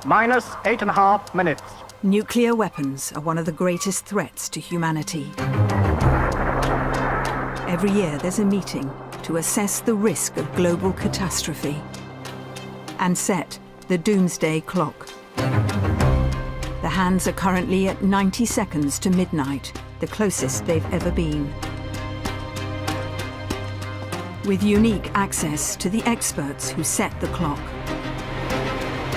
Minus 8.5 minutes. Nuclear weapons are one of the greatest threats to humanity. Every year there's a meeting to assess the risk of global catastrophe and set the doomsday clock. The hands are currently at 90 seconds to midnight, the closest they've ever been. With unique access to the experts who set the clock.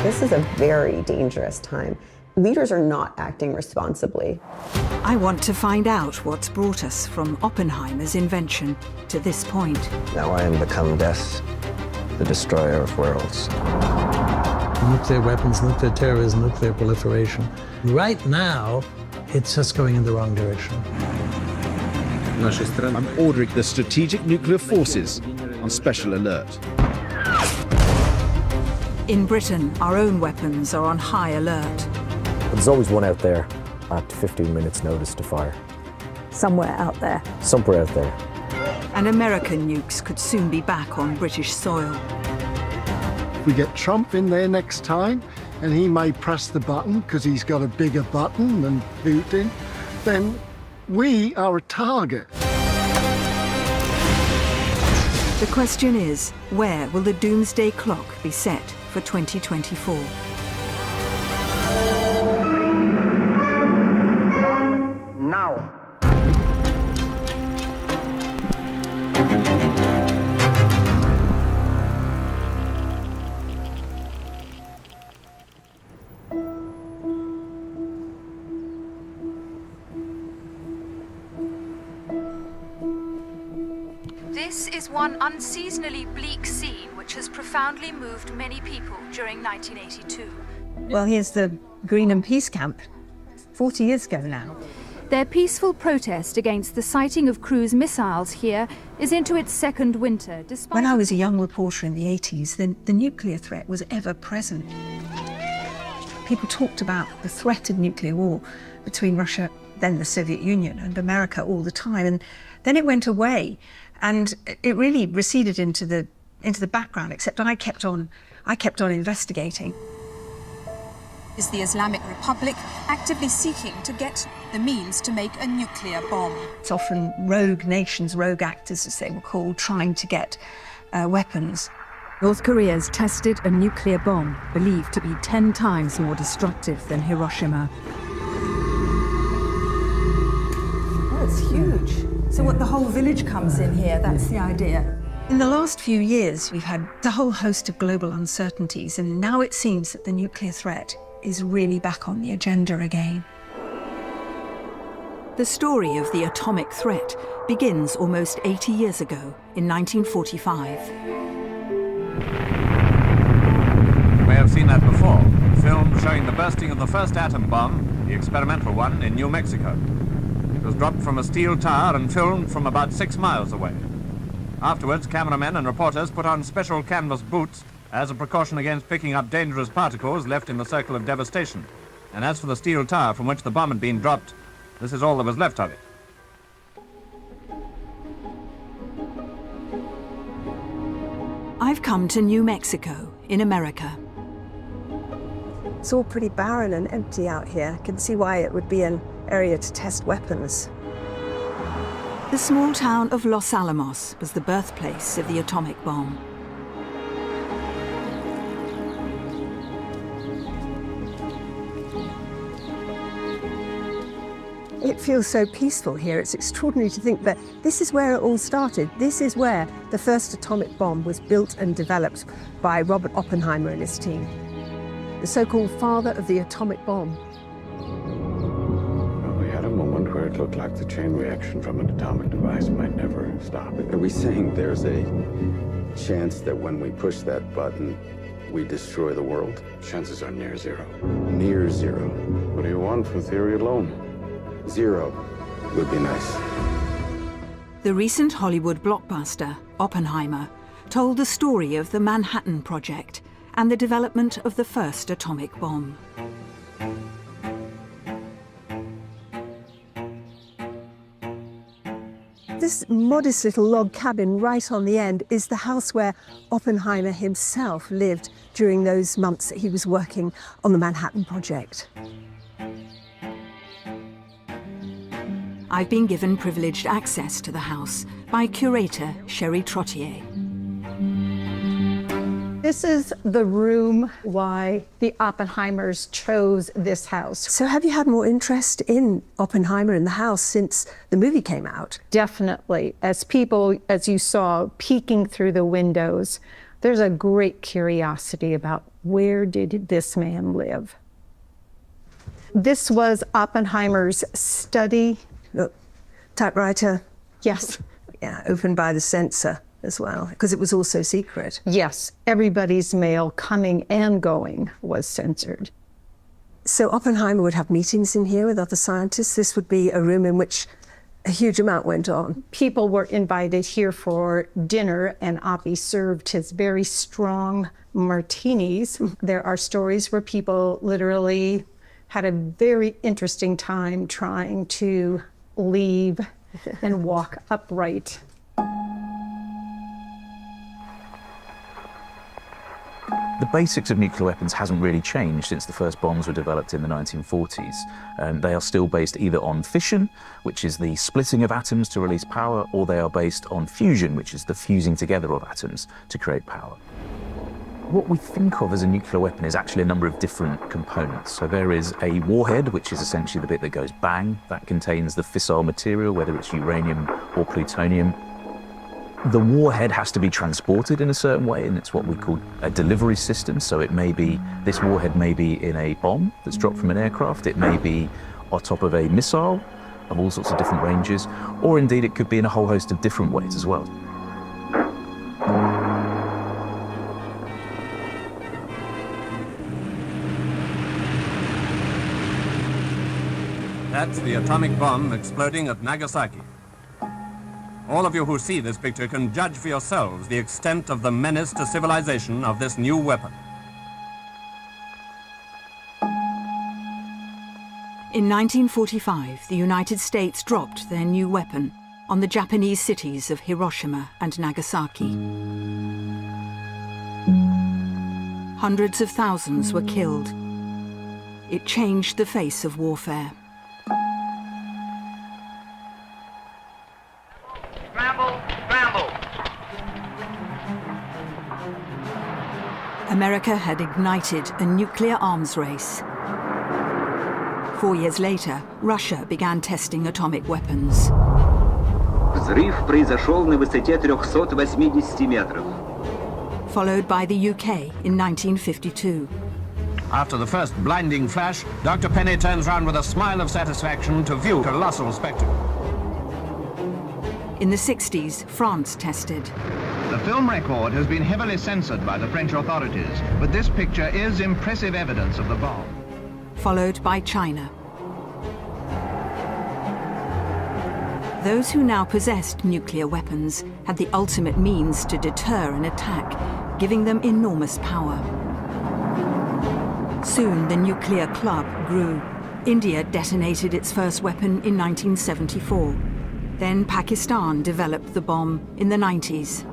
This is a very dangerous time. Leaders are not acting responsibly. I want to find out what's brought us from Oppenheimer's invention to this point. Now I am become death, the destroyer of worlds. Nuclear weapons, nuclear terrorism, nuclear proliferation. Right now, it's just going in the wrong direction. I'm ordering the strategic nuclear forces on special alert. In Britain, our own weapons are on high alert. There's always one out there at 15 minutes notice to fire. Somewhere out there. Somewhere out there. And American nukes could soon be back on British soil. If we get Trump in there next time, and he may press the button because he's got a bigger button than Putin, then we are a target. The question is, where will the doomsday clock be set for 2024? Now. This is one unseasonably bleak scene which has profoundly moved many people during 1982. Well, here's the Green and Peace Camp, 40 years ago now. Their peaceful protest against the sighting of cruise missiles here is into its second winter, despite... When I was a young reporter in the 80s, the nuclear threat was ever present. People talked about the threat of nuclear war between Russia, then the Soviet Union, and America all the time. And then it went away, and it really receded into the background, except I kept on investigating. Is the Islamic Republic actively seeking to get the means to make a nuclear bomb? It's often rogue nations, rogue actors as they were called, trying to get weapons. North Korea's tested a nuclear bomb believed to be 10 times more destructive than Hiroshima. Oh, it's huge. So what, the whole village comes in here, that's the idea. In the last few years, we've had a whole host of global uncertainties, and now it seems that the nuclear threat is really back on the agenda again. The story of the atomic threat begins almost 80 years ago, in 1945. You may have seen that before. A film showing the bursting of the first atom bomb, the experimental one, in New Mexico. It was dropped from a steel tower and filmed from about 6 miles away. Afterwards, cameramen and reporters put on special canvas boots as a precaution against picking up dangerous particles left in the circle of devastation. And as for the steel tower from which the bomb had been dropped, this is all that was left of it. I've come to New Mexico, in America. It's all pretty barren and empty out here. I can see why it would be an area to test weapons. The small town of Los Alamos was the birthplace of the atomic bomb. It feels so peaceful here. It's extraordinary to think that this is where it all started. This is where the first atomic bomb was built and developed by Robert Oppenheimer and his team, the so-called father of the atomic bomb. Well, we had a moment where it looked like the chain reaction from an atomic device might never stop. Are we saying there's a chance that when we push that button, we destroy the world? Chances are near zero. Near zero. What do you want from theory alone? Zero would be nice. The recent Hollywood blockbuster, Oppenheimer, told the story of the Manhattan Project and the development of the first atomic bomb. This modest little log cabin right on the end is the house where Oppenheimer himself lived during those months that he was working on the Manhattan Project. I've been given privileged access to the house by curator Sherry Trottier. This is the room why the Oppenheimers chose this house. So have you had more interest in Oppenheimer in the house since the movie came out? Definitely. As people, as you saw, peeking through the windows, there's a great curiosity about where did this man live? This was Oppenheimer's study. Look, typewriter. Yes. Yeah, opened by the censor as well, because it was also secret. Yes, everybody's mail coming and going was censored. So Oppenheimer would have meetings in here with other scientists. This would be a room in which a huge amount went on. People were invited here for dinner, and Oppie served his very strong martinis. There are stories where people literally had a very interesting time trying to leave and walk upright. The basics of nuclear weapons hasn't really changed since the first bombs were developed in the 1940s. They are still based either on fission, which is the splitting of atoms to release power, or they are based on fusion, which is the fusing together of atoms to create power. What we think of as a nuclear weapon is actually a number of different components. So there is a warhead, which is essentially the bit that goes bang. That contains the fissile material, whether it's uranium or plutonium. The warhead has to be transported in a certain way, and it's what we call a delivery system. So it may be, this warhead may be in a bomb that's dropped from an aircraft, it may be on top of a missile of all sorts of different ranges, or indeed it could be in a whole host of different ways as well. That's the atomic bomb exploding at Nagasaki. All of you who see this picture can judge for yourselves the extent of the menace to civilization of this new weapon. In 1945, the United States dropped their new weapon on the Japanese cities of Hiroshima and Nagasaki. Hundreds of thousands were killed. It changed the face of warfare. America had ignited a nuclear arms race. 4 years later, Russia began testing atomic weapons. Взрыв произошел на высоте 380 метров. Followed by the UK in 1952. After the first blinding flash, Dr. Penny turns round with a smile of satisfaction to view a colossal spectacle. In the 60s, France tested. The film record has been heavily censored by the French authorities, but this picture is impressive evidence of the bomb. Followed by China. Those who now possessed nuclear weapons had the ultimate means to deter an attack, giving them enormous power. Soon the nuclear club grew. India detonated its first weapon in 1974. Then Pakistan developed the bomb in the 90s.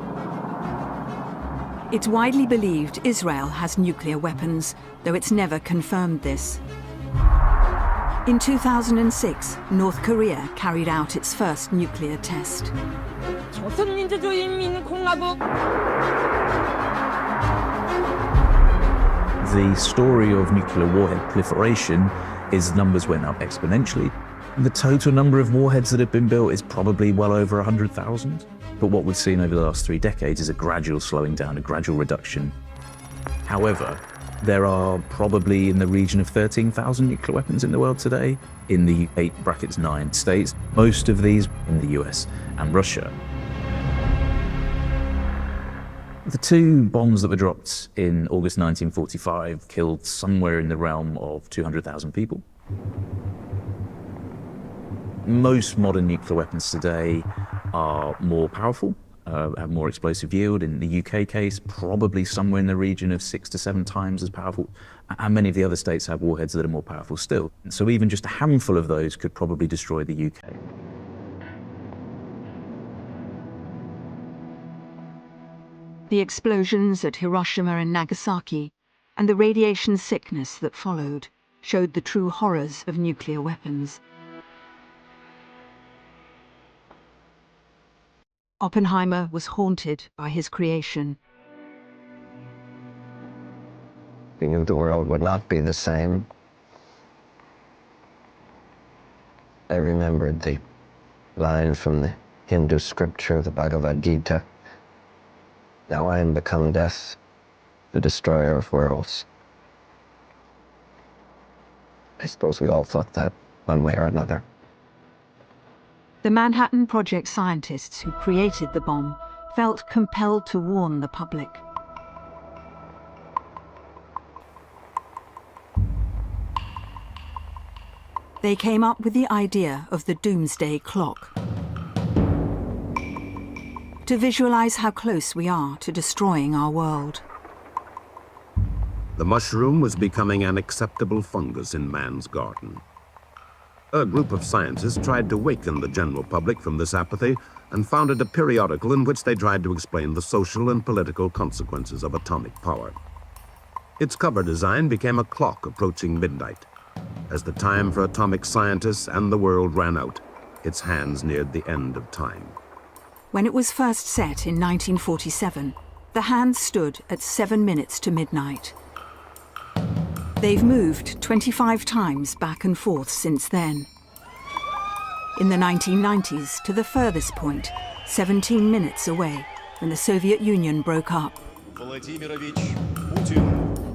It's widely believed Israel has nuclear weapons, though it's never confirmed this. In 2006, North Korea carried out its first nuclear test. The story of nuclear warhead proliferation is numbers went up exponentially. The total number of warheads that have been built is probably well over 100,000. But what we've seen over the last 3 decades is a gradual slowing down, a gradual reduction. However, there are probably in the region of 13,000 nuclear weapons in the world today, in the 8-9 states, most of these in the US and Russia. The 2 bombs that were dropped in August 1945 killed somewhere in the realm of 200,000 people. Most modern nuclear weapons today are more powerful, have more explosive yield. In the UK case, probably somewhere in the region of 6 to 7 times as powerful. And many of the other states have warheads that are more powerful still. So even just a handful of those could probably destroy the UK. The explosions at Hiroshima and Nagasaki and the radiation sickness that followed showed the true horrors of nuclear weapons. Oppenheimer was haunted by his creation. He knew the world would not be the same. I remembered the line from the Hindu scripture, the Bhagavad Gita. Now I am become death, the destroyer of worlds. I suppose we all thought that one way or another. The Manhattan Project scientists who created the bomb felt compelled to warn the public. They came up with the idea of the doomsday clock, to visualize how close we are to destroying our world. The mushroom was becoming an acceptable fungus in man's garden. A group of scientists tried to waken the general public from this apathy and founded a periodical in which they tried to explain the social and political consequences of atomic power. Its cover design became a clock approaching midnight. As the time for atomic scientists and the world ran out, its hands neared the end of time. When it was first set in 1947, the hands stood at 7 minutes to midnight. They've moved 25 times back and forth since then. In the 1990s, to the furthest point, 17 minutes away, when the Soviet Union broke up.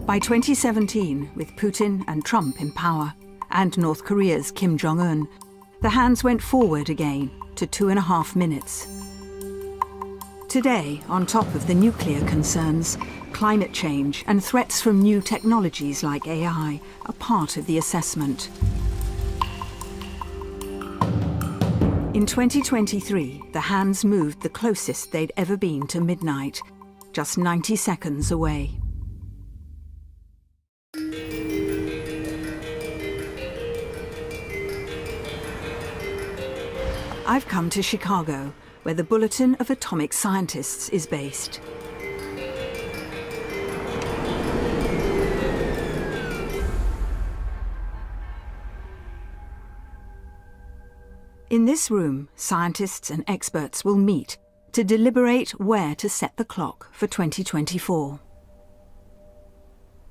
By 2017, with Putin and Trump in power, and North Korea's Kim Jong-un, the hands went forward again to 2.5 minutes. Today, on top of the nuclear concerns, climate change and threats from new technologies like AI are part of the assessment. In 2023, the hands moved the closest they'd ever been to midnight, just 90 seconds away. I've come to Chicago, where the Bulletin of Atomic Scientists is based. In this room, scientists and experts will meet to deliberate where to set the clock for 2024.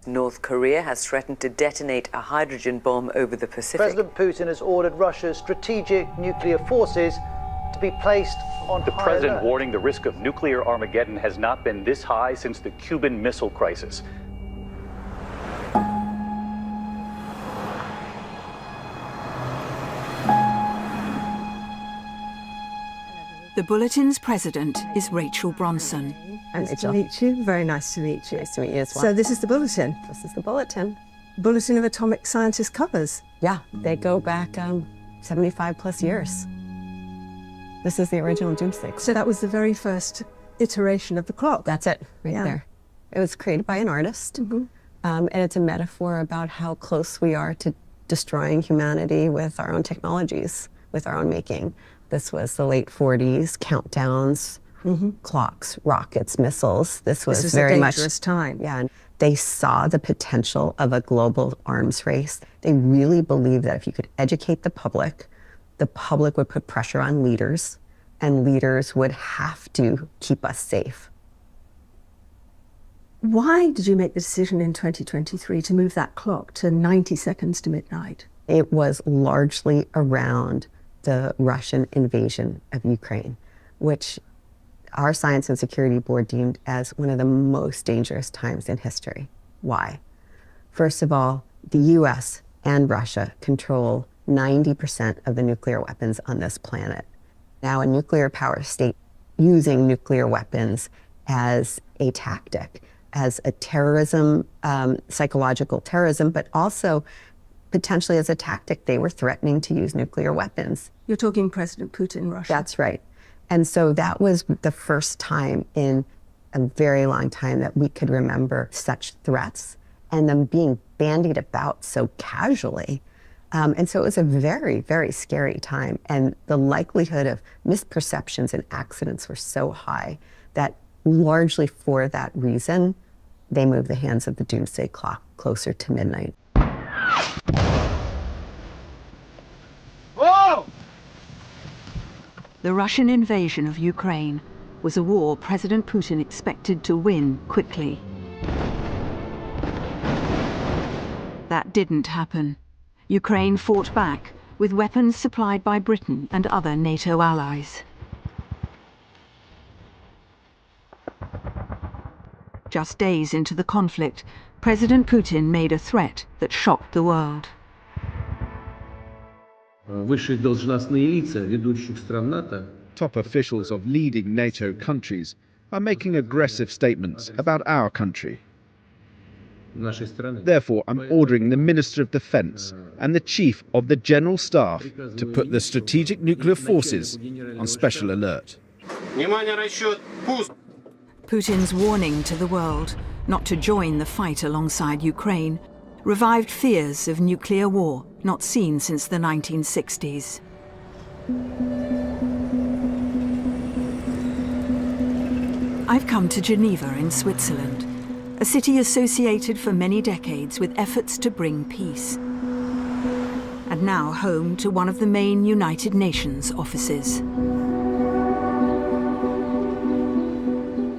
North Korea has threatened to detonate a hydrogen bomb over the Pacific. President Putin has ordered Russia's strategic nuclear forces to be placed on The high president alert. warning the risk of nuclear Armageddon has not been this high since the Cuban Missile Crisis. The Bulletin's president is Rachel Bronson. Nice to meet you. Very nice to meet you. Nice to meet you as well. So this is the Bulletin? This is the Bulletin. Bulletin of Atomic Scientists covers? Yeah, they go back 75 plus years. This is the original doomsday. So that was the very first iteration of the clock? That's it, right there. It was created by an artist, and it's a metaphor about how close we are to destroying humanity with our own technologies, with our own making. This was the late 40s, countdowns, clocks, rockets, missiles. This was very much a dangerous time. Yeah, and they saw the potential of a global arms race. They really believed that if you could educate the public would put pressure on leaders, and leaders would have to keep us safe. Why did you make the decision in 2023 to move that clock to 90 seconds to midnight? It was largely around the Russian invasion of Ukraine, which our Science and Security Board deemed as one of the most dangerous times in history. Why? First of all, the US and Russia control 90% of the nuclear weapons on this planet. Now, a nuclear power state using nuclear weapons as a tactic, as a terrorism, psychological terrorism, but also potentially as a tactic. They were threatening to use nuclear weapons. You're talking President Putin, Russia. That's right. And so that was the first time in a very long time that we could remember such threats and them being bandied about so casually. And so it was a very, very scary time. And the likelihood of misperceptions and accidents were so high that largely for that reason, they move the hands of the doomsday clock closer to midnight. Whoa! The Russian invasion of Ukraine was a war President Putin expected to win quickly. That didn't happen. Ukraine fought back with weapons supplied by Britain and other NATO allies. Just days into the conflict, President Putin made a threat that shocked the world. Top officials of leading NATO countries are making aggressive statements about our country. Therefore, I'm ordering the Minister of Defense and the Chief of the General Staff to put the strategic nuclear forces on special alert. Putin's warning to the world not to join the fight alongside Ukraine revived fears of nuclear war not seen since the 1960s. I've come to Geneva in Switzerland, a city associated for many decades with efforts to bring peace, and now home to one of the main United Nations offices.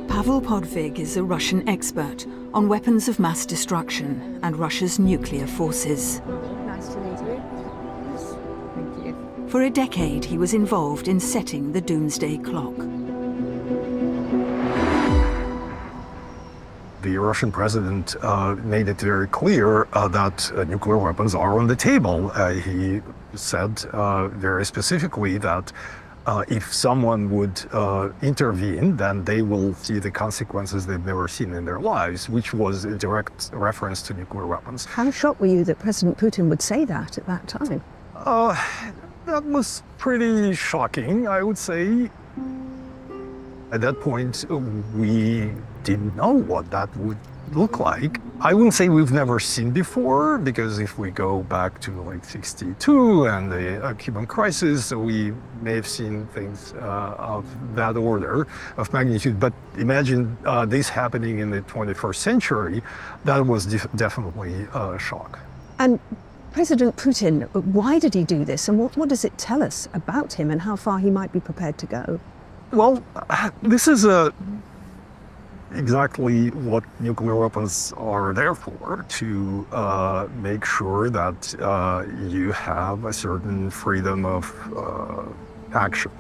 Pavel Podvig is a Russian expert on weapons of mass destruction and Russia's nuclear forces. Nice to meet you. Thank you. For a decade, he was involved in setting the doomsday clock. The Russian president made it very clear that nuclear weapons are on the table. He said very specifically that if someone would intervene, then they will see the consequences they've never seen in their lives, which was a direct reference to nuclear weapons. How shocked were you that President Putin would say that at that time? That was pretty shocking, I would say. At that point, we didn't know what that would look like. I wouldn't say we've never seen before, because if we go back to like 62 and the Cuban crisis, we may have seen things of that order of magnitude. But imagine this happening in the 21st century, that was definitely a shock. And President Putin, why did he do this? And what does it tell us about him and how far he might be prepared to go? Well, this is exactly what nuclear weapons are there for, to make sure that you have a certain freedom of action.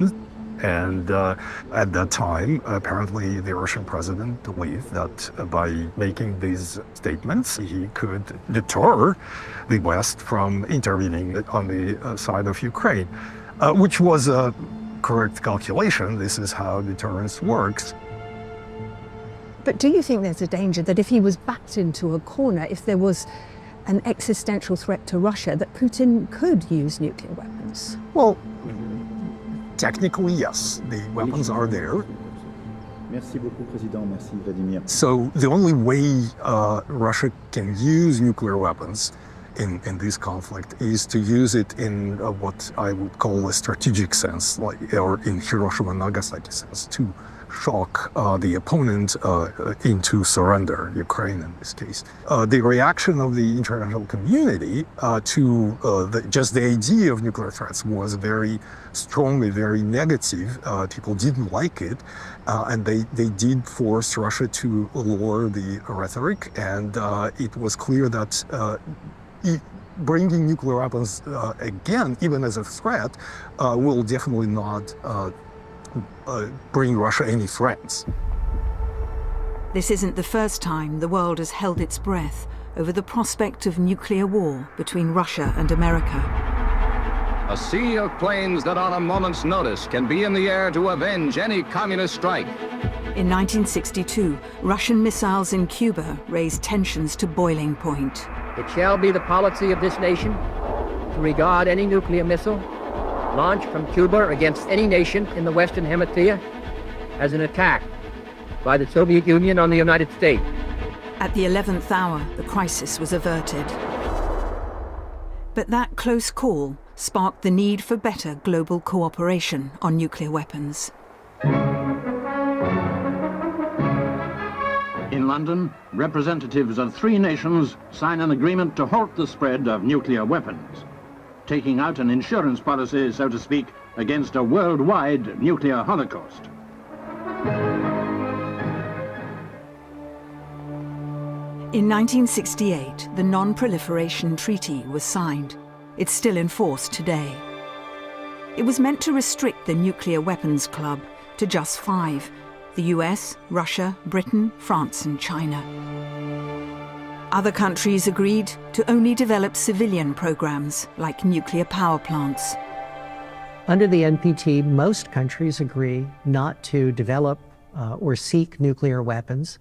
And at that time, apparently the Russian president believed that by making these statements, he could deter the West from intervening on the side of Ukraine, which was a correct calculation. This is how deterrence works. But do you think there's a danger that if he was backed into a corner, if there was an existential threat to Russia, that Putin could use nuclear weapons? Well, technically, yes. The weapons are there. So the only way Russia can use nuclear weapons in this conflict is to use it in what I would call a strategic sense, or in Hiroshima and Nagasaki sense, to shock the opponent into surrender, Ukraine in this case. The reaction of the international community to just the idea of nuclear threats was very strongly, very negative. People didn't like it, and they did force Russia to lower the rhetoric, and it was clear that bringing nuclear weapons again, even as a threat, will definitely not bring Russia any friends. This isn't the first time the world has held its breath over the prospect of nuclear war between Russia and America. A sea of planes that on a moment's notice can be in the air to avenge any communist strike. In 1962, Russian missiles in Cuba raised tensions to boiling point. It shall be the policy of this nation to regard any nuclear missile launched from Cuba against any nation in the Western Hemisphere as an attack by the Soviet Union on the United States. At the 11th hour, the crisis was averted. But that close call sparked the need for better global cooperation on nuclear weapons. London, representatives of 3 nations sign an agreement to halt the spread of nuclear weapons, taking out an insurance policy, so to speak, against a worldwide nuclear holocaust. In 1968, the Non-Proliferation Treaty was signed. It's still in force today. It was meant to restrict the nuclear weapons club to just 5: the US, Russia, Britain, France and China. Other countries agreed to only develop civilian programs like nuclear power plants. Under the NPT, most countries agree not to develop or seek nuclear weapons,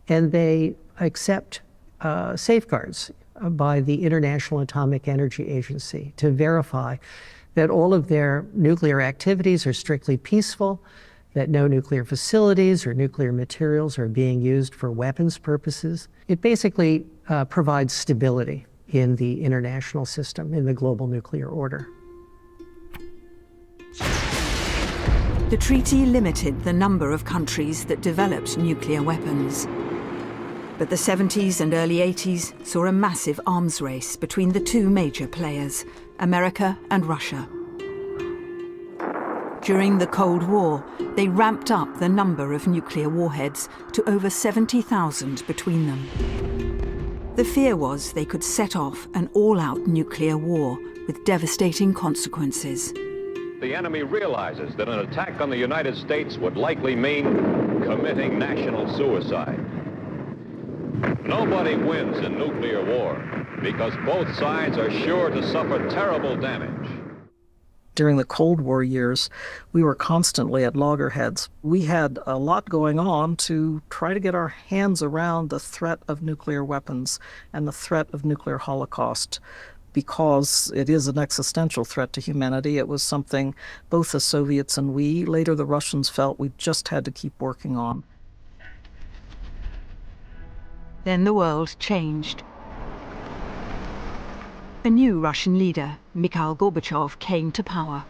and they accept safeguards by the International Atomic Energy Agency to verify that all of their nuclear activities are strictly peaceful, that no nuclear facilities or nuclear materials are being used for weapons purposes. It basically provides stability in the international system, in the global nuclear order. The treaty limited the number of countries that developed nuclear weapons. But the 70s and early 80s saw a massive arms race between the 2 major players, America and Russia. During the Cold War, they ramped up the number of nuclear warheads to over 70,000 between them. The fear was they could set off an all-out nuclear war with devastating consequences. The enemy realizes that an attack on the United States would likely mean committing national suicide. Nobody wins in nuclear war because both sides are sure to suffer terrible damage. During the Cold War years, we were constantly at loggerheads. We had a lot going on to try to get our hands around the threat of nuclear weapons and the threat of nuclear holocaust. Because it is an existential threat to humanity, it was something both the Soviets and we, later the Russians, felt we just had to keep working on. Then the world changed. A new Russian leader, Mikhail Gorbachev, came to power.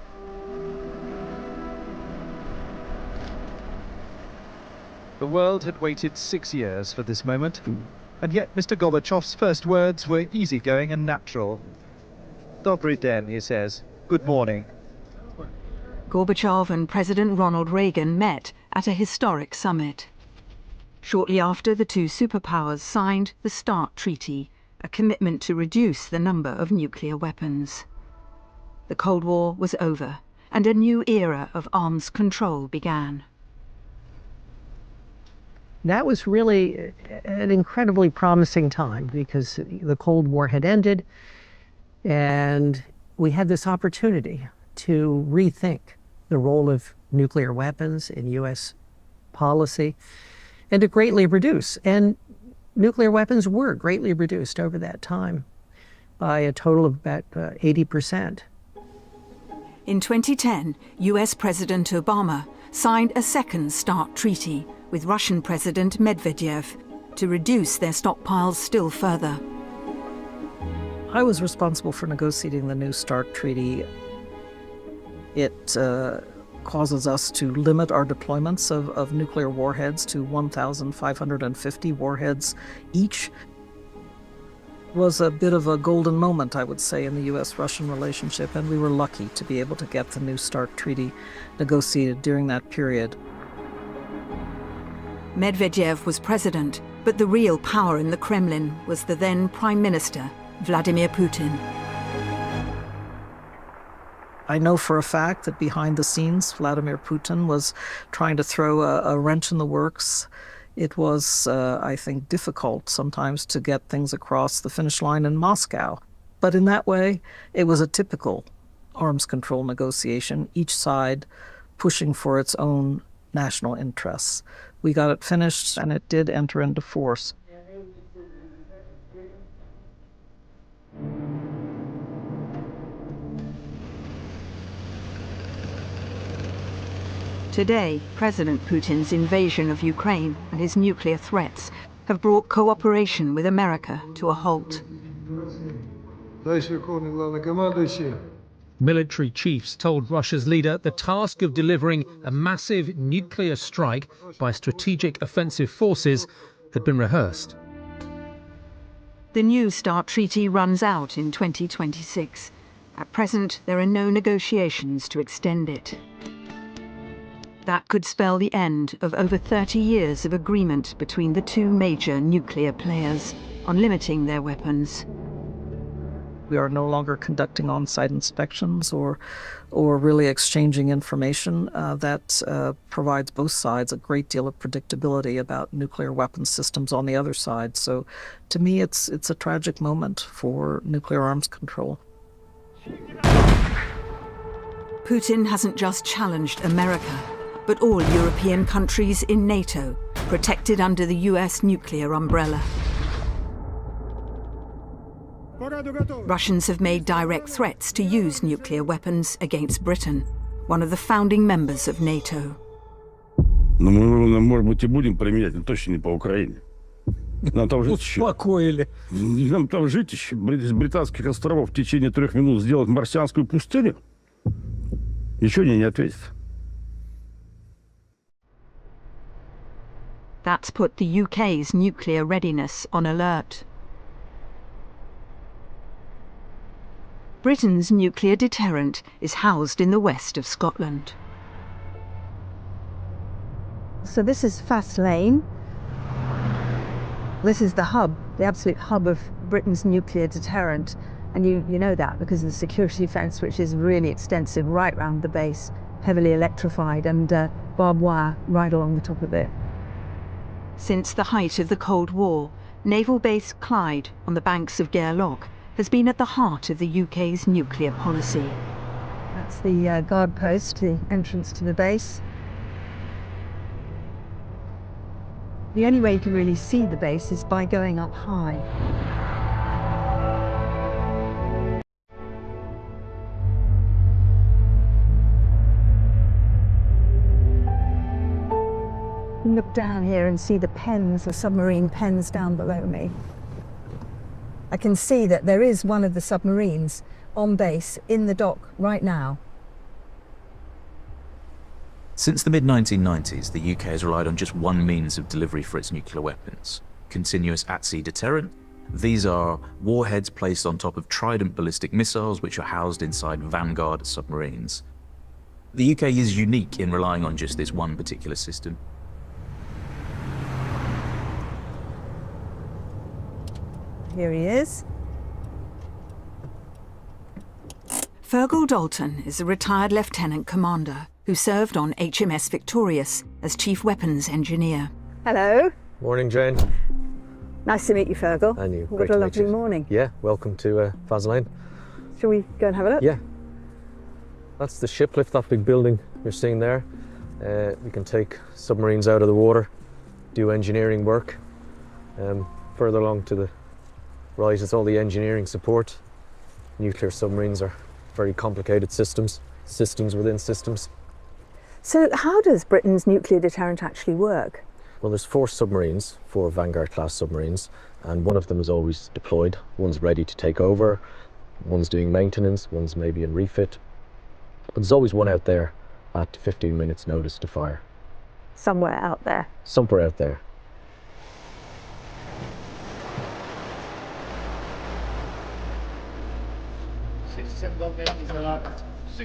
The world had waited 6 years for this moment, and yet Mr. Gorbachev's first words were easygoing and natural. Dobry den, he says. Good morning. Gorbachev and President Ronald Reagan met at a historic summit. Shortly after, the 2 superpowers signed the START Treaty, a commitment to reduce the number of nuclear weapons. The Cold War was over, and a new era of arms control began. That was really an incredibly promising time because the Cold War had ended, and we had this opportunity to rethink the role of nuclear weapons in U.S. policy and to greatly reduce. And nuclear weapons were greatly reduced over that time by a total of about 80%. In 2010, US President Obama signed a second START treaty with Russian President Medvedev to reduce their stockpiles still further. I was responsible for negotiating the new START treaty. It causes us to limit our deployments of nuclear warheads to 1,550 warheads each. It was a bit of a golden moment, I would say, in the U.S.-Russian relationship, and we were lucky to be able to get the new START treaty negotiated during that period. Medvedev was president, but the real power in the Kremlin was the then Prime Minister, Vladimir Putin. I know for a fact that behind the scenes, Vladimir Putin was trying to throw a wrench in the works. It was, I think, difficult sometimes to get things across the finish line in Moscow. But in that way, it was a typical arms control negotiation, each side pushing for its own national interests. We got it finished, and it did enter into force. Today, President Putin's invasion of Ukraine and his nuclear threats have brought cooperation with America to a halt. Military chiefs told Russia's leader the task of delivering a massive nuclear strike by strategic offensive forces had been rehearsed. The New START treaty runs out in 2026. At present, there are no negotiations to extend it. That could spell the end of over 30 years of agreement between the two major nuclear players on limiting their weapons. We are no longer conducting on-site inspections or really exchanging information that provides both sides a great deal of predictability about nuclear weapons systems on the other side. So to me, it's a tragic moment for nuclear arms control. Putin hasn't just challenged America, but all European countries in NATO, protected under the US nuclear umbrella. Russians have made direct threats to use nuclear weapons against Britain, one of the founding members of NATO. Но мы, может быть, и будем применять, но точно не по Украине. Нам там жить еще. Успокоили. Нам там жить еще. С британских островов в течение 3 минут сделать марсианскую пустыню? Ничего не ответит. That's put the UK's nuclear readiness on alert. Britain's nuclear deterrent is housed in the west of Scotland. So this is Fast Lane. This is the hub, the absolute hub of Britain's nuclear deterrent. And you know that because of the security fence, which is really extensive right round the base, heavily electrified, and barbed wire right along the top of it. Since the height of the Cold War, Naval Base Clyde on the banks of Gairloch has been at the heart of the UK's nuclear policy. That's the guard post, the entrance to the base. The only way you can really see the base is by going up high. You can look down here and see the pens, the submarine pens down below me. I can see that there is one of the submarines on base in the dock right now. Since the mid-1990s, the UK has relied on just one means of delivery for its nuclear weapons: continuous at-sea deterrent. These are warheads placed on top of Trident ballistic missiles, which are housed inside Vanguard submarines. The UK is unique in relying on just this one particular system. Here he is. Fergal Dalton is a retired lieutenant commander who served on HMS Victorious as chief weapons engineer. Hello. Morning, Jane. Nice to meet you, Fergal. And you. What a lovely morning. Yeah, welcome to Faslane. Shall we go and have a look? Yeah. That's the ship lift, that big building you're seeing there. We can take submarines out of the water, do engineering work. Further along to the right is all the engineering support. Nuclear submarines are very complicated systems within systems. So how does Britain's nuclear deterrent actually work? Well, there's 4 submarines, 4 Vanguard class submarines, and one of them is always deployed. One's ready to take over, one's doing maintenance, one's maybe in refit. But there's always one out there at 15 minutes notice to fire. Somewhere out there. Somewhere out there.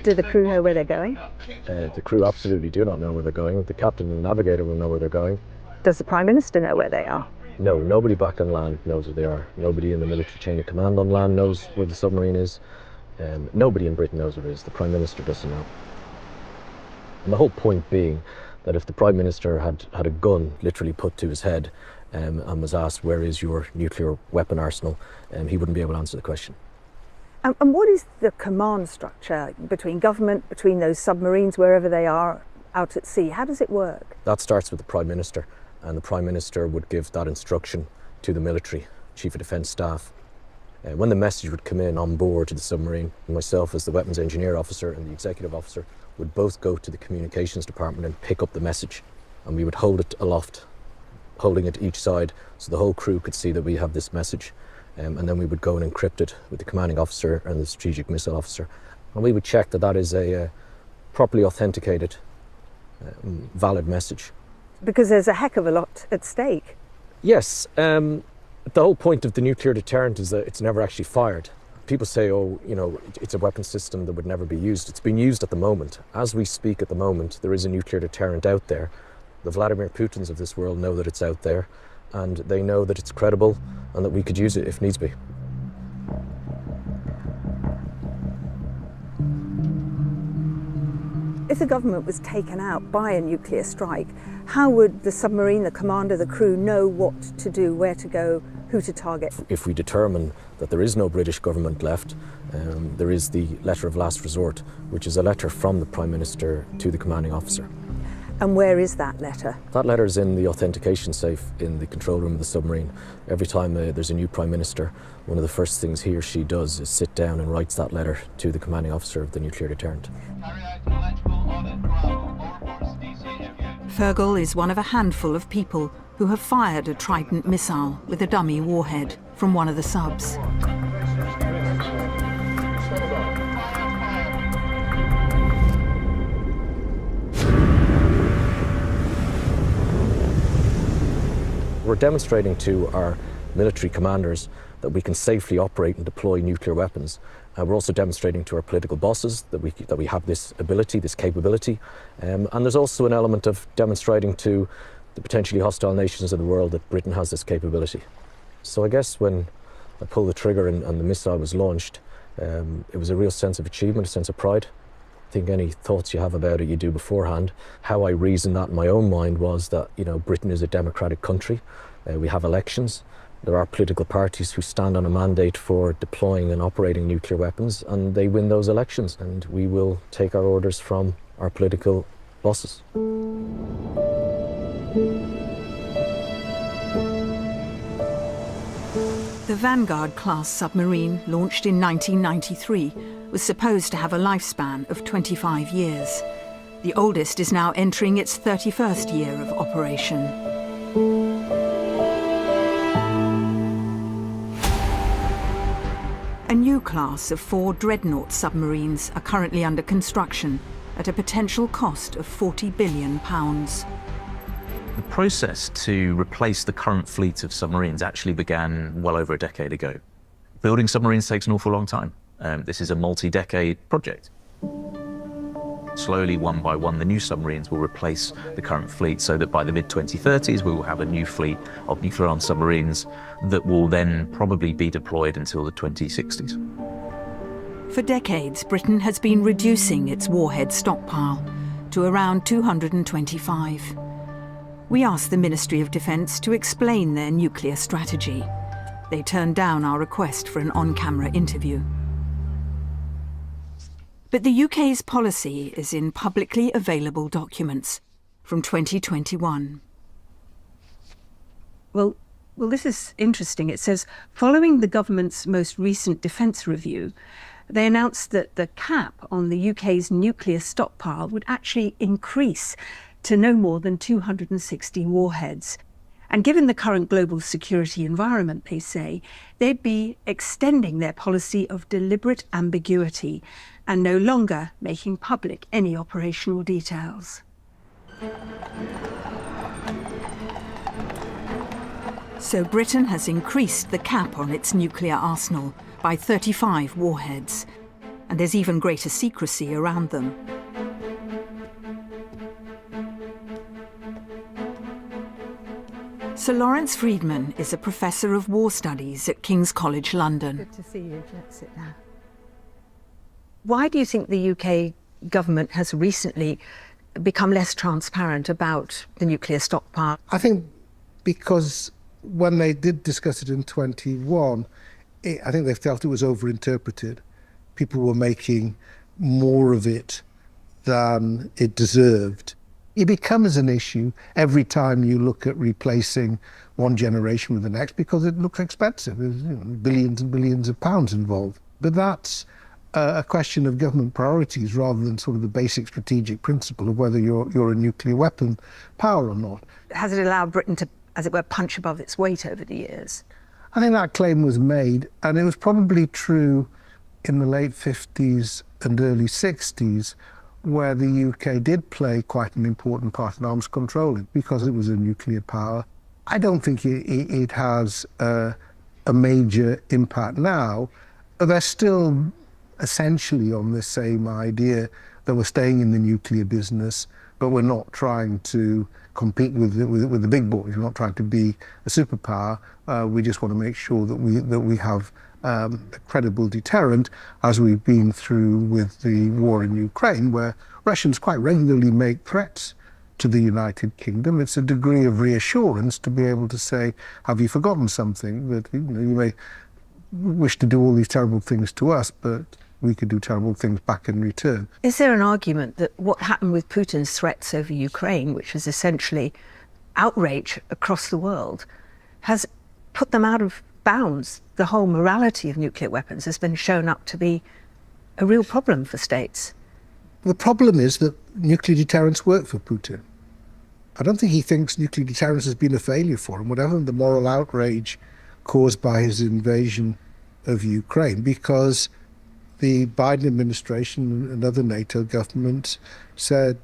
Do the crew know where they're going? The crew absolutely do not know where they're going. The captain and the navigator will know where they're going. Does the Prime Minister know where they are? No, nobody back on land knows where they are. Nobody in the military chain of command on land knows where the submarine is. Nobody in Britain knows where it is. The Prime Minister doesn't know. And the whole point being that if the Prime Minister had a gun literally put to his head and was asked, where is your nuclear weapon arsenal, he wouldn't be able to answer the question. And what is the command structure between government, between those submarines, wherever they are out at sea? How does it work? That starts with the Prime Minister, and the Prime Minister would give that instruction to the military, Chief of Defence Staff. When the message would come in on board to the submarine, myself as the weapons engineer officer and the executive officer would both go to the communications department and pick up the message, and we would hold it aloft, holding it each side so the whole crew could see that we have this message. And then we would go and encrypt it with the commanding officer and the strategic missile officer. And we would check that that is a properly authenticated, valid message. Because there's a heck of a lot at stake. Yes, the whole point of the nuclear deterrent is that it's never actually fired. People say, oh, you know, it's a weapon system that would never be used. It's being used at the moment. As we speak at the moment, there is a nuclear deterrent out there. The Vladimir Putins of this world know that it's out there, and they know that it's credible and that we could use it if needs be. If the government was taken out by a nuclear strike, how would the submarine, the commander, the crew know what to do, where to go, who to target? If we determine that there is no British government left, there is the letter of last resort, which is a letter from the Prime Minister to the commanding officer. And where is that letter? That letter is in the authentication safe in the control room of the submarine. Every time there's a new Prime Minister, one of the first things he or she does is sit down and writes that letter to the commanding officer of the nuclear deterrent. Fergal is one of a handful of people who have fired a Trident missile with a dummy warhead from one of the subs. We're demonstrating to our military commanders that we can safely operate and deploy nuclear weapons. We're also demonstrating to our political bosses that we have this ability, this capability. And there's also an element of demonstrating to the potentially hostile nations of the world that Britain has this capability. So I guess when I pulled the trigger and the missile was launched, it was a real sense of achievement, a sense of pride. I think any thoughts you have about it, you do beforehand. How I reasoned that in my own mind was that, you know, Britain is a democratic country. We have elections. There are political parties who stand on a mandate for deploying and operating nuclear weapons, and they win those elections, and we will take our orders from our political bosses. The Vanguard-class submarine, launched in 1993, was supposed to have a lifespan of 25 years. The oldest is now entering its 31st year of operation. A new class of 4 Dreadnought submarines are currently under construction at a potential cost of £40 billion. The process to replace the current fleet of submarines actually began well over a decade ago. Building submarines takes an awful long time. This is a multi-decade project. Slowly, one by one, the new submarines will replace the current fleet so that by the mid-2030s, we will have a new fleet of nuclear-armed submarines that will then probably be deployed until the 2060s. For decades, Britain has been reducing its warhead stockpile to around 225. We asked the Ministry of Defence to explain their nuclear strategy. They turned down our request for an on-camera interview. But the UK's policy is in publicly available documents from 2021. Well, this is interesting. It says, following the government's most recent defence review, they announced that the cap on the UK's nuclear stockpile would actually increase to no more than 260 warheads. And given the current global security environment, they say, they'd be extending their policy of deliberate ambiguity and no longer making public any operational details. So Britain has increased the cap on its nuclear arsenal by 35 warheads, and there's even greater secrecy around them. Sir Lawrence Freedman is a professor of war studies at King's College London. Good to see you. Let's sit down. Why do you think the UK government has recently become less transparent about the nuclear stockpile? I think because when they did discuss it in 21, I think they felt it was overinterpreted. People were making more of it than it deserved. It becomes an issue every time you look at replacing one generation with the next because it looks expensive. There's billions and billions of pounds involved. But that's a question of government priorities rather than sort of the basic strategic principle of whether you're a nuclear weapon power or not. Has it allowed Britain to, as it were, punch above its weight over the years? I think that claim was made, and it was probably true in the late 50s and early 60s, where the UK did play quite an important part in arms control because it was a nuclear power. I don't think it has a major impact now. They're still essentially on the same idea that we're staying in the nuclear business, but we're not trying to compete with the big boys. We're not trying to be a superpower. We just want to make sure that we have a credible deterrent, as we've been through with the war in Ukraine, where Russians quite regularly make threats to the United Kingdom. It's a degree of reassurance to be able to say, have you forgotten something? That you may wish to do all these terrible things to us, but we could do terrible things back in return. Is there an argument that what happened with Putin's threats over Ukraine, which was essentially outrage across the world, has put them out of bounds? The whole morality of nuclear weapons has been shown up to be a real problem for states. The problem is that nuclear deterrence worked for Putin. I don't think he thinks nuclear deterrence has been a failure for him, whatever the moral outrage caused by his invasion of Ukraine, because the Biden administration and other NATO governments said,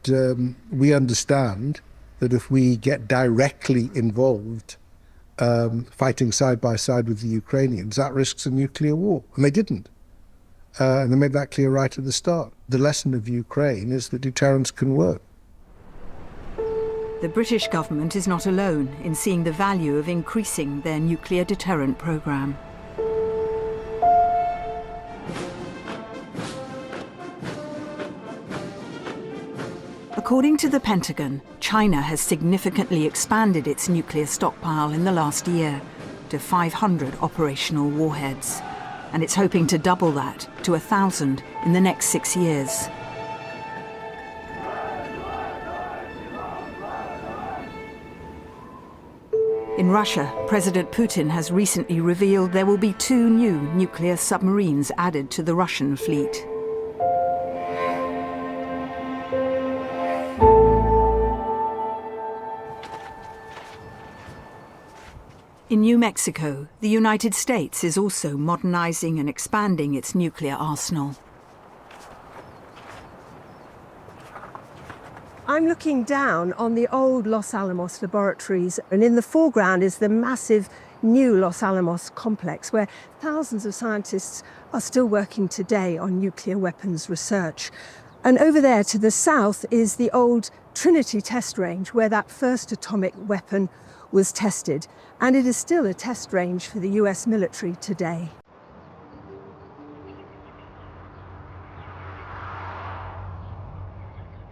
we understand that if we get directly involved fighting side by side with the Ukrainians, that risks a nuclear war. And they didn't. And they made that clear right at the start. The lesson of Ukraine is that deterrence can work. The British government is not alone in seeing the value of increasing their nuclear deterrent programme. According to the Pentagon, China has significantly expanded its nuclear stockpile in the last year to 500 operational warheads, and it's hoping to double that to 1,000 in the next 6 years. In Russia, President Putin has recently revealed there will be 2 new nuclear submarines added to the Russian fleet. In New Mexico, the United States is also modernizing and expanding its nuclear arsenal. I'm looking down on the old Los Alamos laboratories, and in the foreground is the massive new Los Alamos complex, where thousands of scientists are still working today on nuclear weapons research. And over there to the south is the old Trinity test range, where that first atomic weapon was tested. And it is still a test range for the US military today.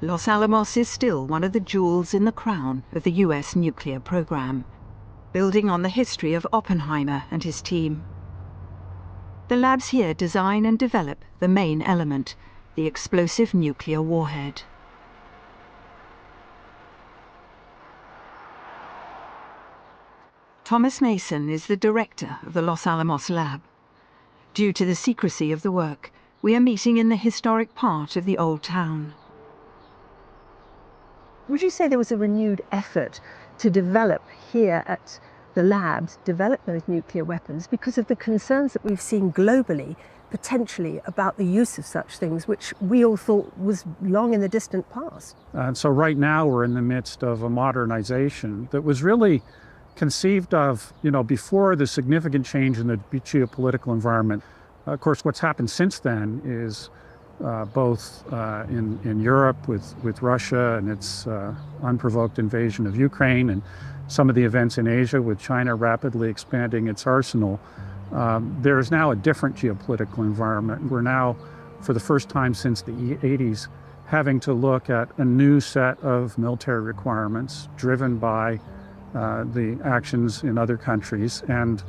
Los Alamos is still one of the jewels in the crown of the US nuclear program, building on the history of Oppenheimer and his team. The labs here design and develop the main element, the explosive nuclear warhead. Thomas Mason is the director of the Los Alamos lab. Due to the secrecy of the work, we are meeting in the historic part of the old town. Would you say there was a renewed effort to develop here at the labs, develop those nuclear weapons, because of the concerns that we've seen globally, potentially about the use of such things, which we all thought was long in the distant past? And so right now we're in the midst of a modernization that was really conceived of, before the significant change in the geopolitical environment. Of course, what's happened since then is both in Europe with Russia and its unprovoked invasion of Ukraine, and some of the events in Asia with China rapidly expanding its arsenal. There is now a different geopolitical environment. We're now, for the first time since the 80s, having to look at a new set of military requirements driven by the actions in other countries. And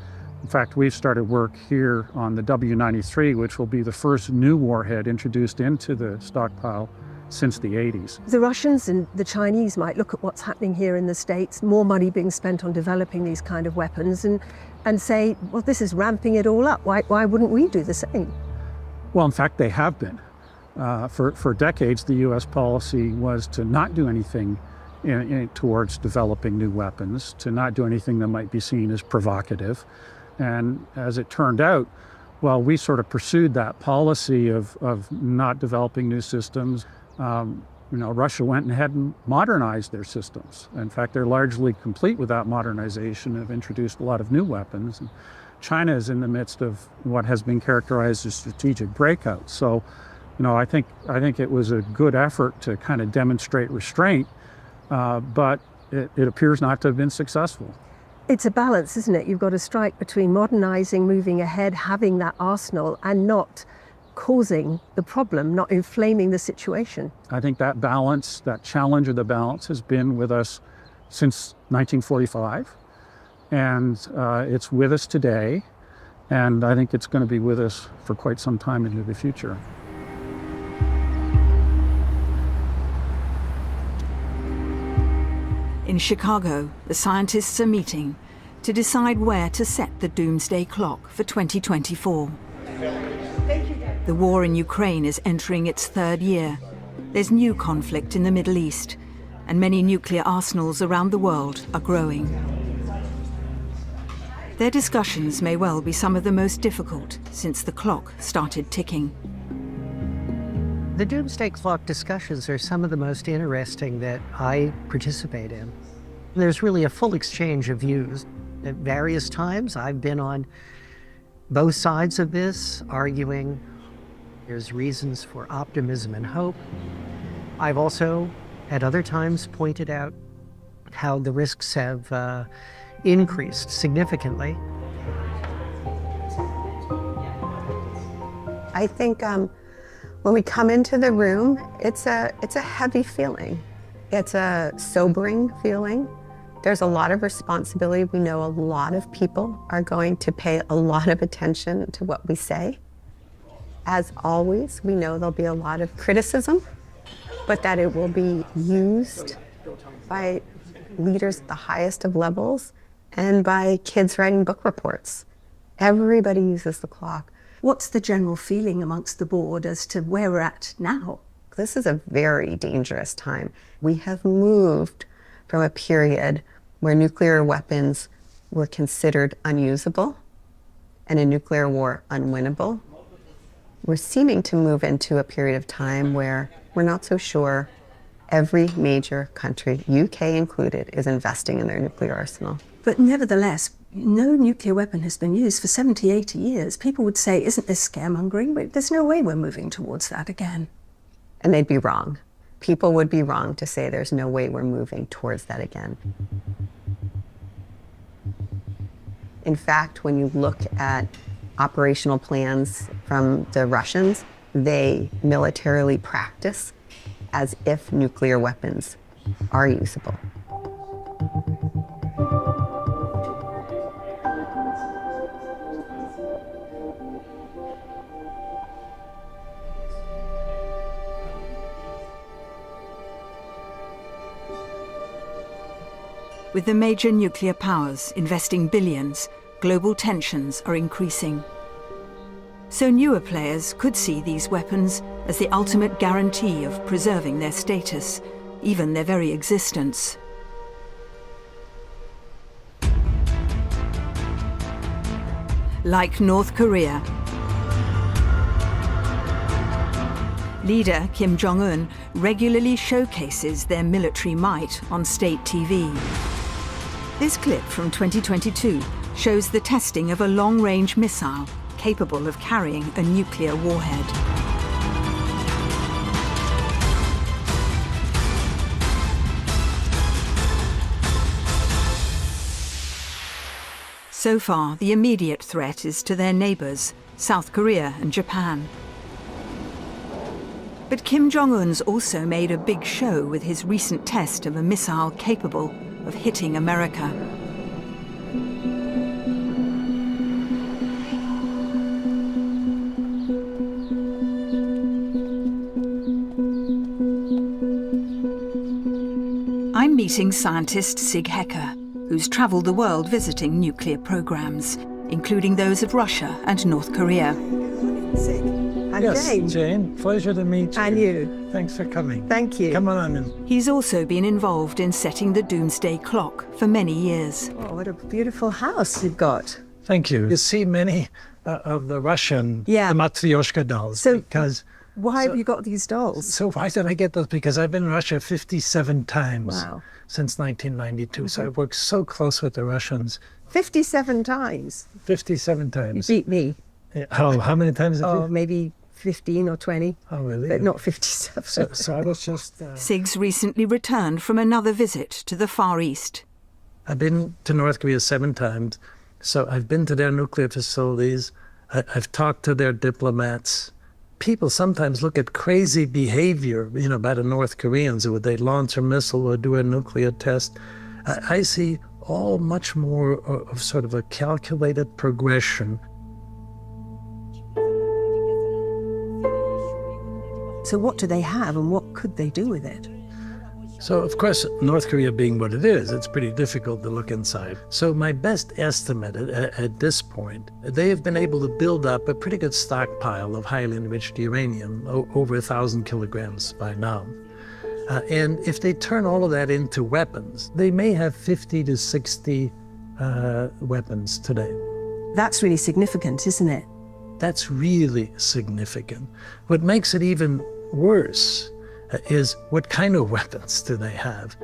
in fact, we've started work here on the W-93, which will be the first new warhead introduced into the stockpile since the 80s. The Russians and the Chinese might look at what's happening here in the States, more money being spent on developing these kind of weapons, and say, well, this is ramping it all up. Why wouldn't we do the same? Well, in fact, they have been. For decades, the U.S. policy was to not do anything towards developing new weapons, to not do anything that might be seen as provocative. And as it turned out, well, we sort of pursued that policy of not developing new systems. Russia went ahead and modernized their systems. In fact, they're largely complete with that modernization and have introduced a lot of new weapons. And China is in the midst of what has been characterized as strategic breakout. So, I think it was a good effort to kind of demonstrate restraint, but it appears not to have been successful. It's a balance, isn't it? You've got to strike between modernizing, moving ahead, having that arsenal, and not causing the problem, not inflaming the situation. I think that balance, that challenge of the balance, has been with us since 1945, and it's with us today, and I think it's going to be with us for quite some time into the future. In Chicago, the scientists are meeting to decide where to set the doomsday clock for 2024. The war in Ukraine is entering its third year. There's new conflict in the Middle East, and many nuclear arsenals around the world are growing. Their discussions may well be some of the most difficult since the clock started ticking. The doomsday clock discussions are some of the most interesting that I participate in. There's really a full exchange of views. At various times, I've been on both sides of this, arguing there's reasons for optimism and hope. I've also, at other times, pointed out how the risks have increased significantly. I think when we come into the room, it's a heavy feeling. It's a sobering feeling. There's a lot of responsibility. We know a lot of people are going to pay a lot of attention to what we say. As always, we know there'll be a lot of criticism, but that it will be used by leaders at the highest of levels and by kids writing book reports. Everybody uses the clock. What's the general feeling amongst the board as to where we're at now? This is a very dangerous time. We have moved from a period where nuclear weapons were considered unusable and a nuclear war unwinnable. We're seeming to move into a period of time where we're not so sure every major country, UK included, is investing in their nuclear arsenal. But nevertheless, no nuclear weapon has been used for 70, 80 years. People would say, isn't this scaremongering? But there's no way we're moving towards that again. And they'd be wrong. People would be wrong to say there's no way we're moving towards that again. In fact, when you look at operational plans from the Russians, they militarily practice as if nuclear weapons are usable. With the major nuclear powers investing billions, global tensions are increasing. So newer players could see these weapons as the ultimate guarantee of preserving their status, even their very existence. Like North Korea, leader Kim Jong-un regularly showcases their military might on state TV. This clip from 2022 shows the testing of a long-range missile capable of carrying a nuclear warhead. So far, the immediate threat is to their neighbors, South Korea and Japan. But Kim Jong-un's also made a big show with his recent test of a missile capable of hitting America. I'm meeting scientist Sig Hecker, who's traveled the world visiting nuclear programs, including those of Russia and North Korea. I'm yes, Jane. Jane, pleasure to meet you. And you. Thanks for coming. Thank you. Come on in. He's also been involved in setting the doomsday clock for many years. Oh, what a beautiful house you've got. Thank you. You see many of the Russian the Matryoshka dolls because Why have you got these dolls? So why did I get those? Because I've been in Russia 57 times Wow. since 1992. So I've worked so close with the Russians. 57 times? 57 times. You beat me. Oh, how many times have you? Oh, maybe 15 or 20. Oh, really? But not 57. So I was just... Siggs recently returned from another visit to the Far East. I've been to North Korea 7 times. So I've been to their nuclear facilities. I've talked to their diplomats. People sometimes look at crazy behavior, by the North Koreans. Would they launch a missile or do a nuclear test? I see all much more of sort of a calculated progression. So what do they have and what could they do with it? So, of course, North Korea being what it is, it's pretty difficult to look inside. So my best estimate at this point, they have been able to build up a pretty good stockpile of highly enriched uranium, over 1,000 kilograms by now. And if they turn all of that into weapons, they may have 50 to 60 weapons today. That's really significant, isn't it? That's really significant. What makes it even worse is what kind of weapons do they have?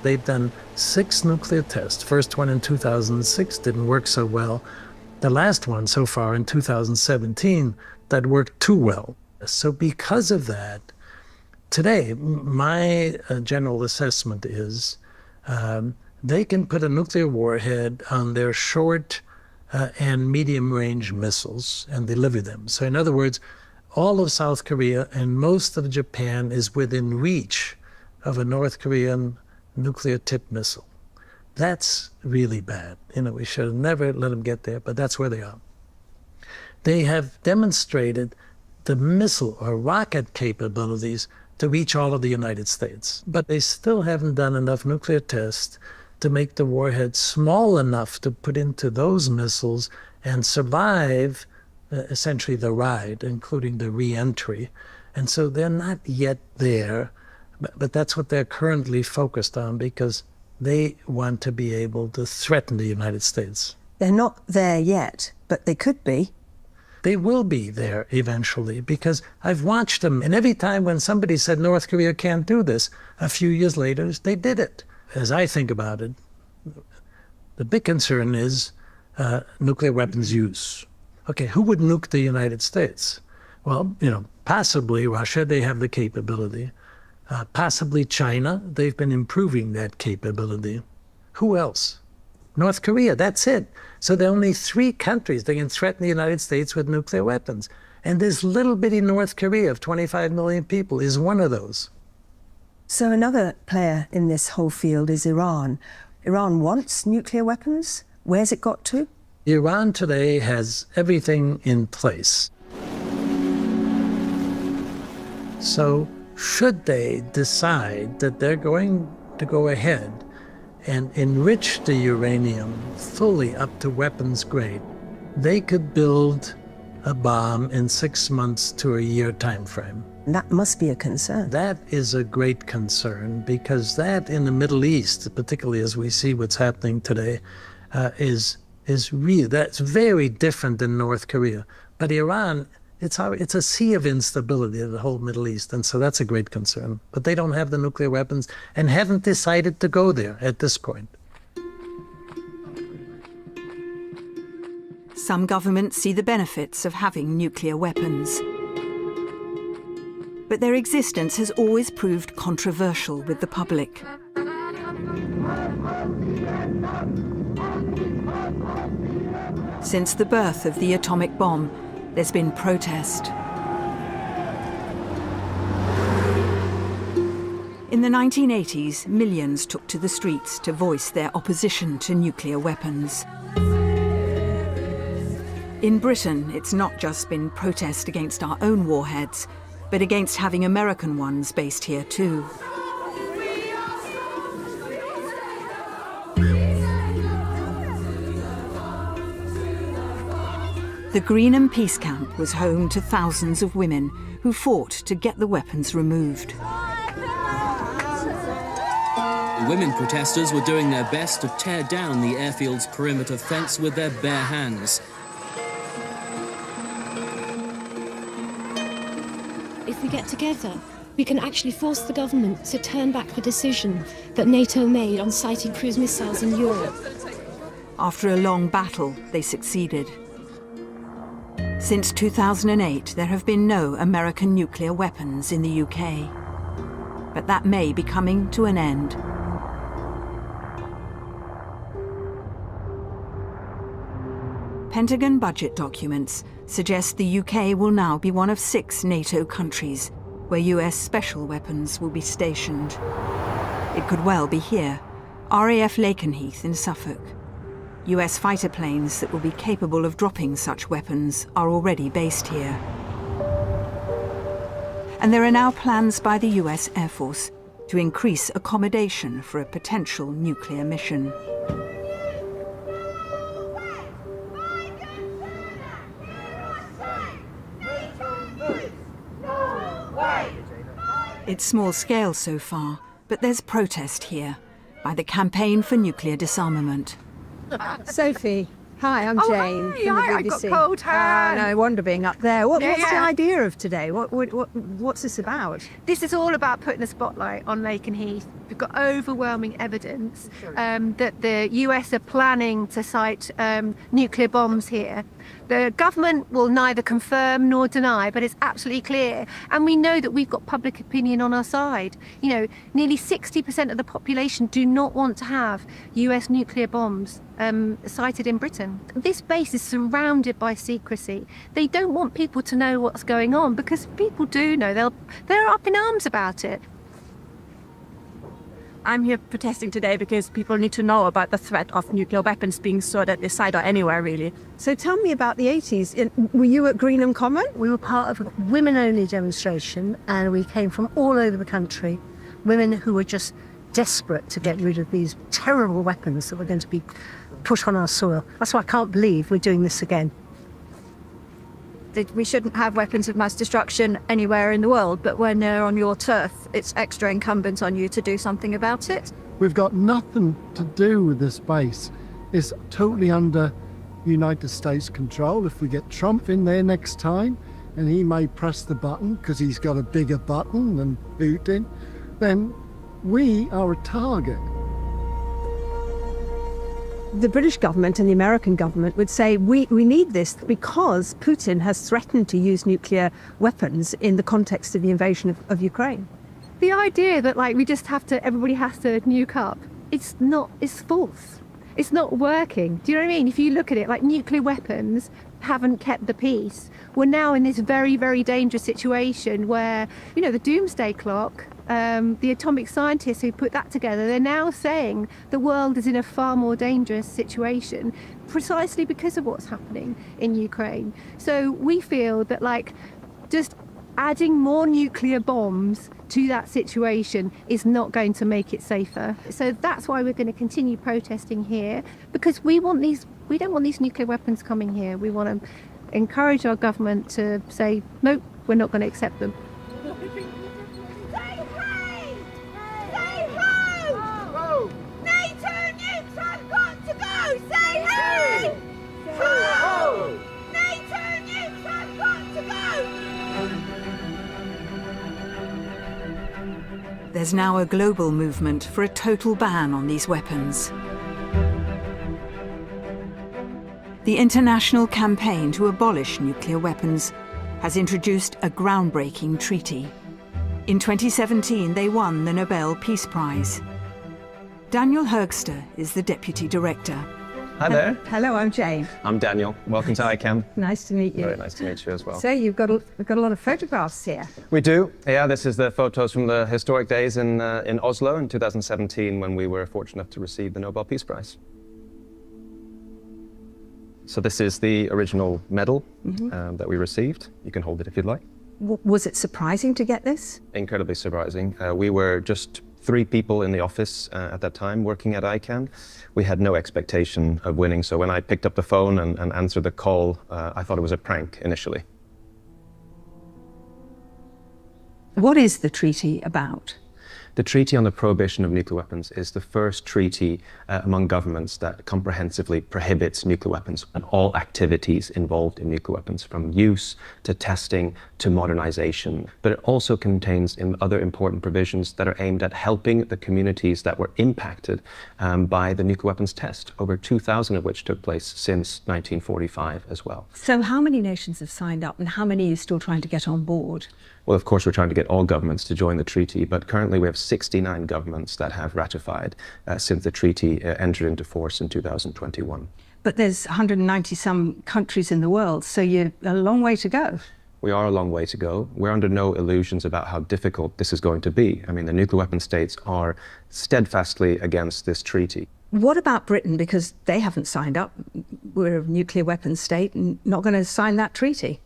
They've done 6 nuclear tests. First one in 2006 didn't work so well. The last one so far in 2017, that worked too well. So because of that, today, my general assessment is they can put a nuclear warhead on their short and medium-range missiles and deliver them. So in other words, all of South Korea and most of Japan is within reach of a North Korean nuclear-tipped missile. That's really bad. We should have never let them get there, but that's where they are. They have demonstrated the missile or rocket capabilities to reach all of the United States, but they still haven't done enough nuclear tests to make the warhead small enough to put into those missiles and survive essentially the ride, including the re-entry. And so they're not yet there, but that's what they're currently focused on because they want to be able to threaten the United States. They're not there yet, but they could be. They will be there eventually because I've watched them. And every time when somebody said North Korea can't do this, a few years later, they did it. As I think about it, the big concern is nuclear weapons use. Okay, who would nuke the United States? Well, possibly Russia, they have the capability. Possibly China, they've been improving that capability. Who else? North Korea, that's it. So there are only 3 countries that can threaten the United States with nuclear weapons. And this little bitty North Korea of 25 million people is one of those. So another player in this whole field is Iran. Iran wants nuclear weapons. Where's it got to? Iran today has everything in place. So should they decide that they're going to go ahead and enrich the uranium fully up to weapons grade, they could build a bomb in 6 months to a year time frame. That must be a concern. That is a great concern because that in the Middle East, particularly as we see what's happening today, is real. That's very different than North Korea. But Iran, it's a sea of instability in the whole Middle East, and so that's a great concern. But they don't have the nuclear weapons and haven't decided to go there at this point. Some governments see the benefits of having nuclear weapons. But their existence has always proved controversial with the public. Since the birth of the atomic bomb, there's been protest. In the 1980s, millions took to the streets to voice their opposition to nuclear weapons. In Britain, it's not just been protest against our own warheads, but against having American ones based here too. The Greenham Peace Camp was home to thousands of women who fought to get the weapons removed. The women protesters were doing their best to tear down the airfield's perimeter fence with their bare hands. we get together, we can actually force the government to turn back the decision that NATO made on sighting cruise missiles in Europe. After a long battle, they succeeded. Since 2008, there have been no American nuclear weapons in the UK. But that may be coming to an end. Pentagon budget documents suggest the UK will now be one of 6 NATO countries where US special weapons will be stationed. It could well be here, RAF Lakenheath in Suffolk. US fighter planes that will be capable of dropping such weapons are already based here. And there are now plans by the US Air Force to increase accommodation for a potential nuclear mission. It's small scale so far, but there's protest here by the Campaign for Nuclear Disarmament. Sophie, hi, I'm Jane from the Hi, BBC. I got cold hands. No wonder being up there. What's the Yeah. idea of today? What's this about? This is all about putting a spotlight on Lakenheath. We've got overwhelming evidence that the US are planning to site nuclear bombs here. The government will neither confirm nor deny, but it's absolutely clear. And we know that we've got public opinion on our side. You know, nearly 60% of the population do not want to have US nuclear bombs sited in Britain. This base is surrounded by secrecy. They don't want people to know what's going on, because people do know. They're up in arms about it. I'm here protesting today because people need to know about the threat of nuclear weapons being stored at this site or anywhere, really. So tell me about the 80s. Were you at Greenham Common? We were part of a women-only demonstration, and we came from all over the country. Women who were just desperate to get rid of these terrible weapons that were going to be put on our soil. That's why I can't believe we're doing this again. That we shouldn't have weapons of mass destruction anywhere in the world, but when they're on your turf, it's extra incumbent on you to do something about it. We've got nothing to do with this base. It's totally under United States control. If we get Trump in there next time, and he may press the button because he's got a bigger button than Putin, then we are a target. The British government and the American government would say we need this because Putin has threatened to use nuclear weapons in the context of the invasion of Ukraine. The idea that we just everybody has to nuke up, it's false. It's not working. Do you know what I mean? If you look at it, nuclear weapons haven't kept the peace. We're now in this very, very dangerous situation where, the doomsday clock, the atomic scientists who put that together, they're now saying the world is in a far more dangerous situation precisely because of what's happening in Ukraine. So we feel that just adding more nuclear bombs to that situation is not going to make it safer. So that's why we're going to continue protesting here, because we don't want these nuclear weapons coming here. We want to encourage our government to say, nope, we're not going to accept them. There's now a global movement for a total ban on these weapons. The international campaign to abolish nuclear weapons has introduced a groundbreaking treaty. In 2017, they won the Nobel Peace Prize. Daniel Hergster is the deputy director. Hi there. Hello, I'm Jane. I'm Daniel. Welcome to ICANN. Nice to meet you. Very nice to meet you as well. So we've got a lot of photographs here. We do. Yeah, this is the photos from the historic days in Oslo in 2017 when we were fortunate enough to receive the Nobel Peace Prize. So this is the original medal that we received. You can hold it if you'd like. Was it surprising to get this? Incredibly surprising. We were just 3 people in the office at that time working at ICANN. We had no expectation of winning, so when I picked up the phone and answered the call, I thought it was a prank initially. What is the treaty about? The Treaty on the Prohibition of Nuclear Weapons is the first treaty among governments that comprehensively prohibits nuclear weapons and all activities involved in nuclear weapons, from use to testing to modernization. But it also contains other important provisions that are aimed at helping the communities that were impacted by the nuclear weapons test, over 2,000 of which took place since 1945 as well. So how many nations have signed up and how many are you still trying to get on board? Well, of course, we're trying to get all governments to join the treaty, but currently we have 69 governments that have ratified since the treaty entered into force in 2021. But there's 190 some countries in the world, so you're a long way to go. We are a long way to go. We're under no illusions about how difficult this is going to be. I mean, the nuclear weapon states are steadfastly against this treaty. What about Britain? Because they haven't signed up. We're a nuclear weapons state and not going to sign that treaty.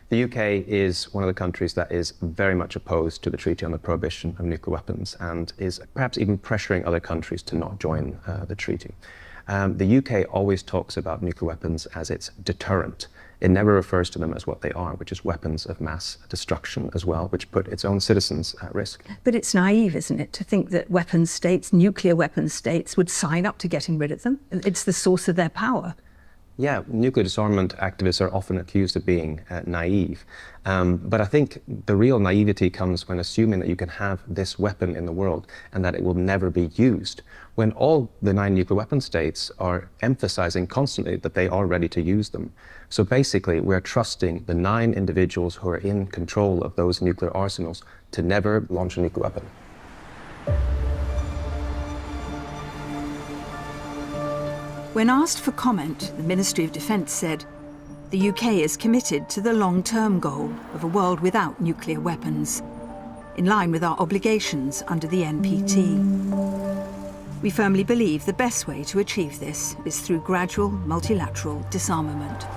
The UK is one of the countries that is very much opposed to the Treaty on the Prohibition of Nuclear Weapons and is perhaps even pressuring other countries to not join the treaty. The UK always talks about nuclear weapons as its deterrent. It never refers to them as what they are, which is weapons of mass destruction as well, which put its own citizens at risk. But it's naive, isn't it, to think that weapons states, nuclear weapons states, would sign up to getting rid of them? It's the source of their power. Yeah, nuclear disarmament activists are often accused of being naive. But I think the real naivety comes when assuming that you can have this weapon in the world and that it will never be used, when all the 9 nuclear weapon states are emphasizing constantly that they are ready to use them. So basically, we're trusting the 9 individuals who are in control of those nuclear arsenals to never launch a nuclear weapon. When asked for comment, the Ministry of Defence said, the UK is committed to the long-term goal of a world without nuclear weapons, in line with our obligations under the NPT. We firmly believe the best way to achieve this is through gradual multilateral disarmament.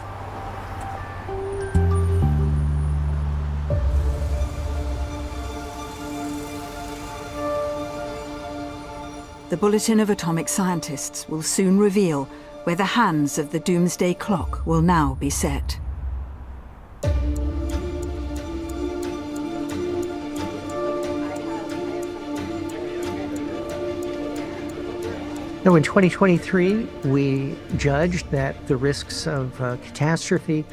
The Bulletin of Atomic Scientists will soon reveal where the hands of the doomsday clock will now be set. Now, in 2023, we judged that the risks of catastrophe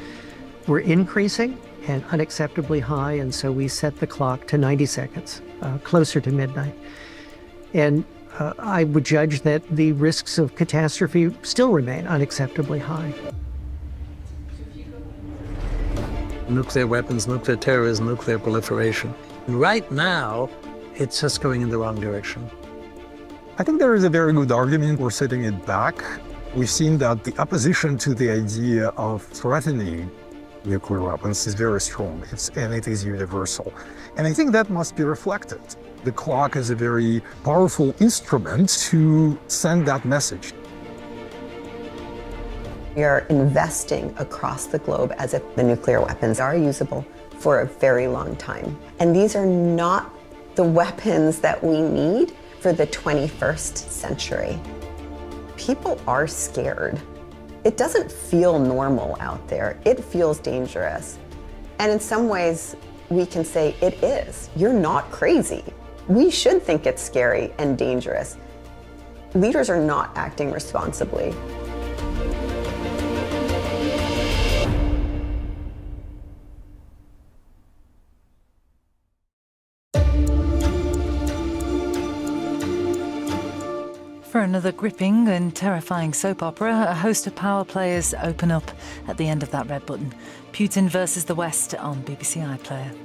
were increasing and unacceptably high, and so we set the clock to 90 seconds, closer to midnight. And I would judge that the risks of catastrophe still remain unacceptably high. Nuclear weapons, nuclear terrorism, nuclear proliferation. Right now, it's just going in the wrong direction. I think there is a very good argument for setting it back. We've seen that the opposition to the idea of threatening nuclear weapons is very strong, and it is universal. And I think that must be reflected. The clock is a very powerful instrument to send that message. We are investing across the globe as if the nuclear weapons are usable for a very long time. And these are not the weapons that we need for the 21st century. People are scared. It doesn't feel normal out there. It feels dangerous. And in some ways, we can say it is. You're not crazy. We should think it's scary and dangerous. Leaders are not acting responsibly. For another gripping and terrifying soap opera, a host of power players open up at the end of that red button. Putin versus the West on BBC iPlayer.